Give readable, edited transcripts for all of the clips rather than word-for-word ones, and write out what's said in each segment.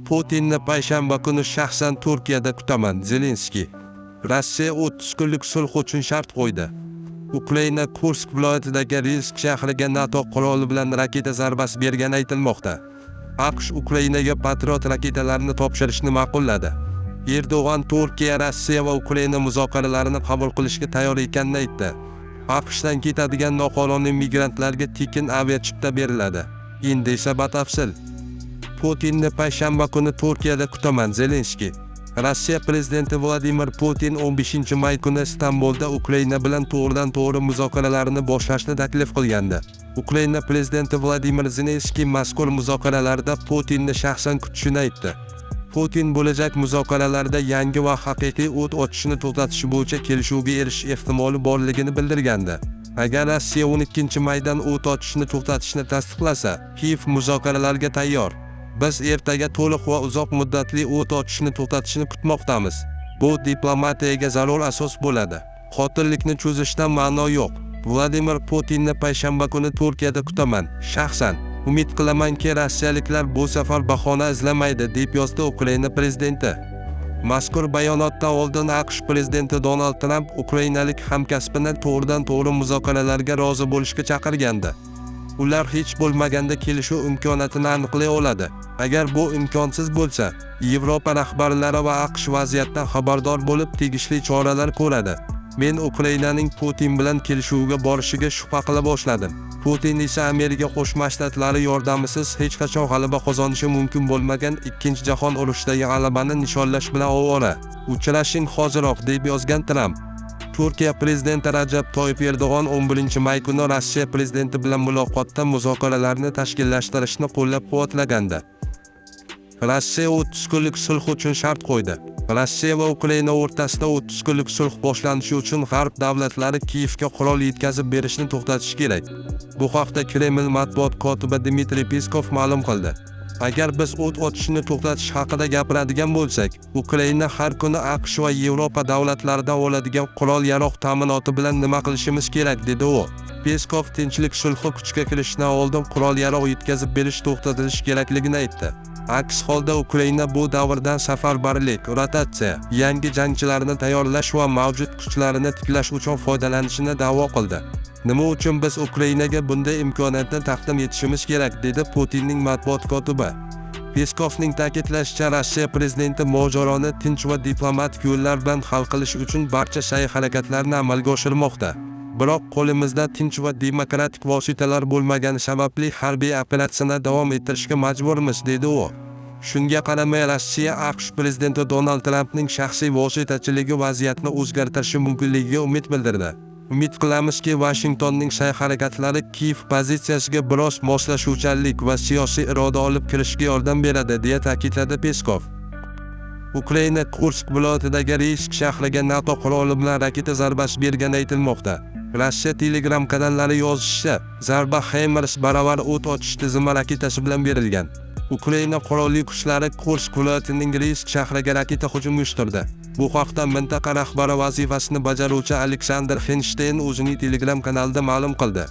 Putinni payshanba kuni shaxsan Turkiyada kutaman. Zelenskiy. Rossiya 30 kunlik sulh uchun shart qo'ydi. Ukraina Kursk viloyatidagi Rilsk shahriga NATO quroli bilan raketa zarbasi bergani aytilmoqda. AQSh Ukrainaga Patriot raketalarini topshirishni ma'qulladi. Erdo'g'an Turkiya, Rossiya va Ukraina muzokaralarini qabul qilishga tayyor ekanini aytdi. AQShdan ketadigan noqonuniy migrantlarga tekin aviachipta beriladi. Endi esa batafsil. Putinni payshanba kuni Turkiyada kutaman. Zelenskiy. Rossiya prezidenti Vladimir Putin 15-may kuni Istanbulda Ukraina bilan to'g'ridan-to'g'ri muzokaralarni boshlashni taklif qilgandi. Ukraina prezidenti Vladimir Zelenskiy mazkur muzokaralarda Putinni shaxsan kutishini aytdi. Putin bo'lajak muzokaralarda yangi va haqiqiy o't ochishni to'xtatish bo'yicha kelishuvga erishish ehtimoli borligini bildirgandi. Agar Rossiya 12-maydan o't ochishni to'xtatishni tasdiqlasa, Kiyev muzokaralarga tayyor. Biz ertaga to'liq va uzoq muddatli o't ochishni to'xtatishni kutmoqdamiz. Bu diplomatiyaga zarur asos bo'ladi. Qotillikni cho'zishdan ma'no yo'q. Vladimir Putinni payshanba kuni Turkiyada kutaman. Shaxsan umid qilamanki, rossiyaliklar bu safar bahona izlamaydi, deb yozdi Ukraina prezidenti. Mazkur bayonotdan oldin AQSh prezidenti Donald Trump ukrainalik hamkasbini to'g'ridan-to'g'ri muzokaralarga rozi bo'lishga chaqirgandi. Ular hech bo'lmaganda kelishuv imkoniyatini aniqlay oladi. Agar bu imkonsiz bo'lsa, Yevropa rahbarlari va AQSh vaziyatdan xabardor bo'lib tegishli choralar ko'radi. Men Ukrainaning Putin bilan kelishuvga borishiga shubha qila boshladim. Putin esa Amerika Qo'shma Shtatlari yordamisiz hech qachon g'alaba qozonishi mumkin bo'lmagan Ikkinchi jahon urushidagi g'alabani nishonlash bilan ovora. Uchrashing hoziroq, deb yozgan Trump. Turkiya prezidenti Rajab Toyyib Erdo'g'an 11-may kuni Rossiya prezidenti bilan muloqotda muzokaralarni tashkillashtirishni qo'llab-quvvatlagandi. Rossiya 30 kunlik sulh uchun shart qo'ydi. Rossiya va Ukraina o'rtasida 30 kunlik sulh boshlanishi uchun G'arb davlatlari Kiyevga qurol yetkazib berishni to'xtatishi kerak. Bu haqda Kreml matbuot kotibi Dmitriy Peskov ma'lum qildi. Agar biz o't ochishni to'xtatish haqida gapiradigan bo'lsak, Ukraina har kuni AQSh va Yevropa davlatlaridan oladigan qurol-yarog' ta'minoti bilan nima qilishimiz kerak, dedi u. Peskov tinchlik sulhi kuchga kirishdan oldin qurol-yarog' yetkazib berish to'xtatilishi kerakligini aytdi. Aks holda Ukraina bu davrdan safarbarlik, rotatsiya, yangi jangchilarni tayyorlash va mavjud kuchlarini tiklash uchun foydalanishini da'vo qildi. Nima uchun biz Ukrainaga bunday imkoniyatni taqdim etishimiz kerak, dedi Putinning matbuot kotibi. Peskovning ta'kidlashicha, Rossiya prezidenti mojaroni tinch va diplomatik yo'llar bilan hal qilish uchun barcha sa'y-harakatlarni amalga oshirmoqda. Biroq qo'limizda tinch va demokratik vositalar bo'lmagani sababli harbiy operatsiyani davom ettirishga majburmiz, dedi u. Shunga qaramay, Rossiya AQSh prezidenti Donald Trampning shaxsiy vositachiligi vaziyatni o'zgartirishi mumkinligiga umid bildirdi. Umid qilamizki, Washingtonning sa'y-harakatlari Kiyev pozitsiyasiga biroz moslashuvchanlik va siyosiy iroda olib kirishga yordam beradi, deya ta'kidladi Peskov. Ukraina Kursk viloyatidagi Rilsk shahriga NATO quroli bilan raketa zarbasi bergani aytilmoqda. Rossiya Telegram kanallari yozishicha, zarba HIMARS baravar o't ochish tizimi raketasi bilan berilgan. Ukraina qurolli kuchlari Kursk viloyatining Rilsk shahriga raketa hujum uyushtirdi. Bu haqda mintaqa rahbari vazifasini bajaruvchi Aleksandr Fensteyn o'zining Telegram kanalida ma'lum qildi.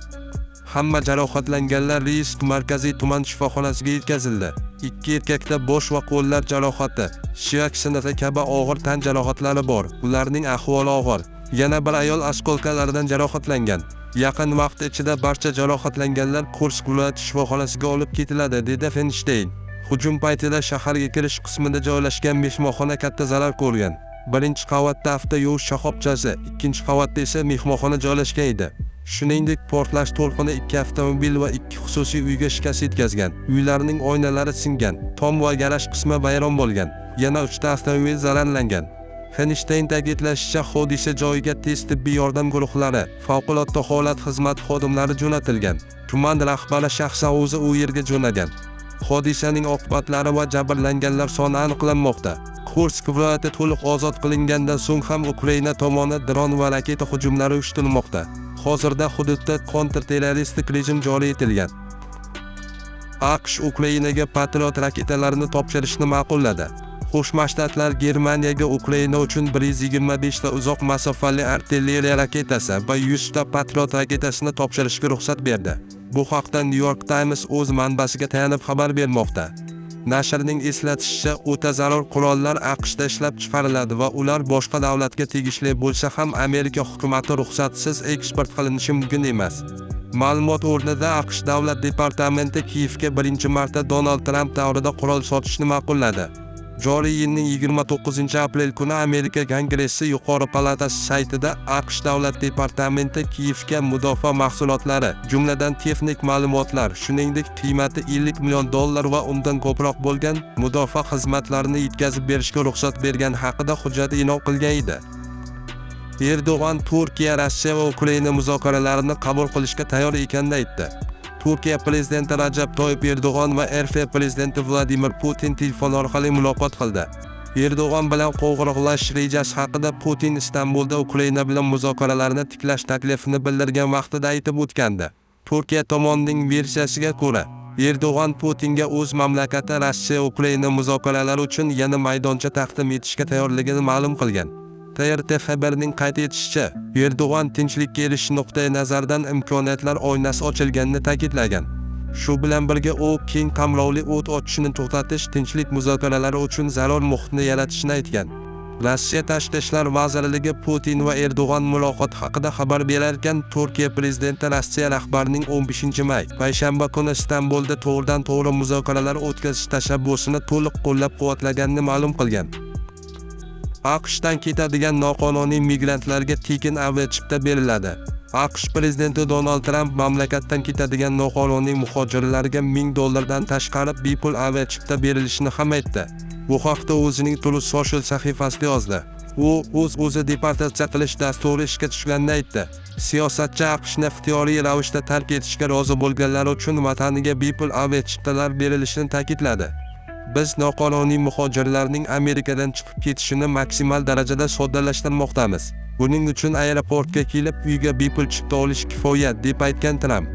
Hamma jarohatlanganlar Rilsk markaziy tuman shifoxonasiga yetkazildi. 2 erkakda bosh va qo'llar jarohati, suyak sinig'i kabi og'ir tan jarohatlari bor. Ularning ahvoli og'ir. Yana bir ayol oskolalardan jarohatlangan. Yaqin vaqt ichida barcha jarohatlanganlar Kursk viloyati shifoxonasiga olib ketiladi, dedi Fensteyn. Hujum paytida shaharga kirish qismida joylashgan mehmonxona katta zarar ko'rgan. Birinchi qavatda avto yuvish shoxobchasi, ikkinchi qavatda esa mehmonxona joylashgan edi. Shuningdek, portlash to'lqini 2 avtomobil va 2 xususiy uyga shikast yetkazgan. Uylarning oynalari singan, tom va garaj qismi vayron bo'lgan. Yana 3 ta avtomobil zararlangan. Fensteyn ta'kidlashicha, hodisa joyiga tez tibbiy yordam guruhlari, favqulodda holat xizmat xodimlari jo'natilgan. Tuman rahbari shaxsan o'zi u yerga jo'nagan. Hodisaning oqibatlari va jabrlanganlar soni aniqlanmoqda. Kursk viloyati to'liq ozod qilingandan so'ng ham Ukraina tomoni dron va raketa hujumlari uyushtirilmoqda. Hozirda hududda kontrterroristik rejim joriy etilgan. AQSh Ukrainaga Patriot raketalarini topshirishni ma'qulladi. Qo'shma Shtatlar Germaniyaga Ukraina uchun 125 ta uzoq masofali artilleriya raketasi va 100 ta Patriot raketasini topshirishga ruxsat berdi. Bu haqda New York Times o'z manbasiga tayanib xabar bermoqda. Nashrning eslatishicha, o'ta zarur qurollar AQShda ishlab chiqariladi va ular boshqa davlatga tegishli bo'lsa ham Amerika hukumati ruxsatisiz eksport qilinishi mumkin emas. Ma'lumot o'rnida AQSh davlat departamenti Kiyevga birinchi marta Donald Tramp davrida qurol sotishni ma'qulladi. Joriy yilning 29-aprel kuni Amerika Kongressi yuqori palatasi saytida AQSh davlat departamenti Kiyevga mudofaa mahsulotlari, jumladan texnik ma'lumotlar, shuningdek qiymati $50 million va undan ko'proq bo'lgan mudofaa xizmatlarini yetkazib berishga ruxsat bergani haqida hujjat e'lon qilgan edi. Erdo'g'an Turkiya, Rossiya va Ukraina muzokaralarini qabul qilishga tayyor ekanini aytdi. Turkiya prezidenti Rajab Toyyib Erdo'g'an va RF prezidenti Vladimir Putin telefon orqali muloqot qildi. Erdo'g'an bilan qo'ng'iroqlashish rejasi haqida Putin Istanbulda Ukraina bilan muzokaralarni tiklash taklifini bildirgan vaqtida aytib o'tgandi. Turkiya tomonining versiyasiga ko'ra, Erdo'g'an Putinga o'z mamlakati Rossiya-Ukraina muzokaralari uchun yana maydoncha taqdim etishga tayyorligini ma'lum qilgan. TRT xabarining qayd etishicha, Erdo'g'an tinchlikka erishish nuqtai nazaridan imkoniyatlar oynasi ochilganini ta'kidlagan. Shu bilan birga u keng qamrovli o't ochishni to'xtatish, tinchlik muzokaralari uchun zarur muhitni yaratishni aytgan. Rossiya Tashqi ishlar vazirligi Putin va Erdo'g'an muloqoti haqida xabar berarkan, Turkiya prezidenti Rossiya rahbarining 15-may payshanba kuni Istanbulda to'g'ridan-to'g'ri muzokaralar o'tkazish tashabbusini to'liq qo'llab-quvvatlaganini ma'lum qilgan. AQShdan ketadigan noqonuniy migrantlarga tekin aviachipta beriladi. AQSh prezidenti Donald Tramp mamlakatdan ketadigan noqonuniy muhojirlarga $1000 dan tashqari bepul aviachipta berilishini ham aytdi. Bu haqda o'zining Truth Social sahifasida yozdi. U o'z-o'zi deportatsiya qilish dasturi ishga tushganini aytdi. Siyosatchi AQShni ixtiyoriy ravishda tark etishga rozi bo'lganlar uchun vataniga bepul aviachiptalar berilishini ta'kidladi. Biz noqonuniy muhojirlarning Amerikadan chiqib ketishini maksimal darajada soddalashtirmoqdamiz. Buning uchun aeroportga kelib, uyga bepul chipta olish kifoya, deb aytgan Tramp.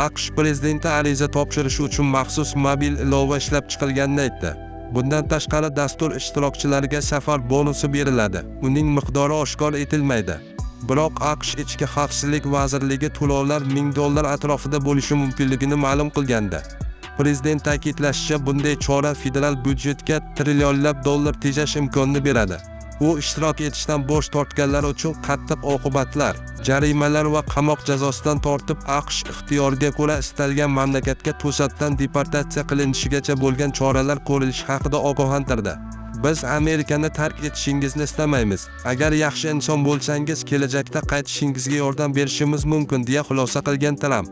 AQSh prezidenti ariza topshirish uchun maxsus mobil ilova ishlab chiqilganini aytdi. Bundan tashqari dastur ishtirokchilariga safar bonusi beriladi. Uning miqdori oshkor etilmaydi. Biroq AQSh ichki xavfsizlik vazirligi to'lovlar $1000 atrofida bo'lishi mumkinligini ma'lum qilgandi. Prezident ta'kidlashicha, bunday chora federal byudjetga trillionlab dollar tejash imkonini beradi. U ishtirok etishdan bosh tortganlar uchun qattiq oqibatlar, jarimalar va qamoq jazosidan tortib AQSh ixtiyoriga ko'ra istalgan mamlakatga to'satdan deportatsiya qilinishigacha bo'lgan choralar ko'rilishi haqida ogohlantirdi. Biz Amerikani tark etishingizni istamaymiz. Agar yaxshi inson bo'lsangiz, kelajakda qaytishingizga yordam berishimiz mumkin, deya xulosa qilgan Tramp.